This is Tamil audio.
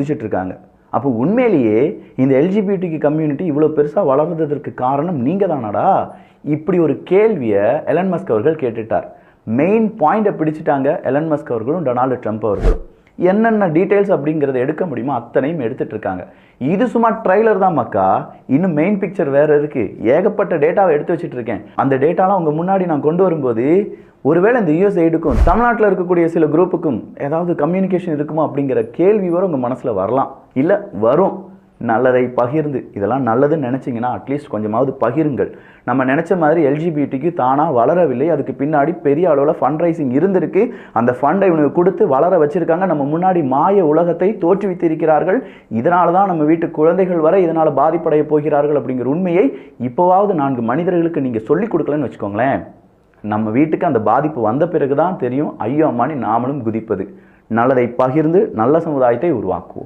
குதிச்சுட்டு இருக்காங்க. அப்போ உண்மையிலேயே இந்த எல்ஜிபிடிக்கு கம்யூனிட்டி இவ்வளோ பெருசாக வளர்ந்ததற்கு காரணம் நீங்கள் தானடா? இப்படி ஒரு கேள்வியை எலன் மஸ்க் அவர்கள் கேட்டுட்டார். மெயின் பாயிண்டை பிடிச்சிட்டாங்க எலன் மஸ்க் அவர்களும் டொனால்டு ட்ரம்ப் அவர்களும். என்னென்ன டீட்டெயில்ஸ் அப்படிங்கிறத எடுக்க முடியுமோ அத்தனையும் எடுத்துகிட்டு இருக்காங்க. இது சும்மா ட்ரைலர் தான் மக்கா, இன்னும் மெயின் பிக்சர் வேறு இருக்குது. ஏகப்பட்ட டேட்டாவை எடுத்து வச்சுட்டு இருக்கேன். அந்த டேட்டாலாம் உங்கள் முன்னாடி நான் கொண்டு வரும்போது ஒருவேளை இந்த யுஎஸ்ஐடுக்கும் தமிழ்நாட்டில் இருக்கக்கூடிய சில குரூப்புக்கும் ஏதாவது கம்யூனிகேஷன் இருக்குமா அப்படிங்கிற கேள்வி வரும் உங்கள் மனசில் வரலாம். இல்லை வரும். நல்லதை பகிர்ந்து, இதெல்லாம் நல்லதுன்னு நினச்சிங்கன்னா அட்லீஸ்ட் கொஞ்சமாவது பகிருங்கள். நம்ம நினச்ச மாதிரி எல்ஜிபிடிக்கு தானாக வளரவில்லை. அதுக்கு பின்னாடி பெரிய அளவில் ஃபண்ட் ரைசிங் இருந்திருக்கு. அந்த ஃபண்டை இவனுக்கு கொடுத்து வளர வச்சுருக்காங்க. நம்ம முன்னாடி மாய உலகத்தை தோற்றுவித்திருக்கிறார்கள். இதனால தான் நம்ம வீட்டு குழந்தைகள் வரை இதனால் பாதிப்படைய போகிறார்கள் அப்படிங்கிற உண்மையை இப்போவாவது 4 மனிதர்களுக்கு நீங்கள் சொல்லிக் கொடுக்கலன்னு வச்சுக்கோங்களேன். நம்ம வீட்டுக்கு அந்த பாதிப்பு வந்த பிறகு தான் தெரியும் ஐயோ அம்மானி நாமளும் குதிப்பது. நல்லதை பகிர்ந்து நல்ல சமுதாயத்தை உருவாக்குவோம்.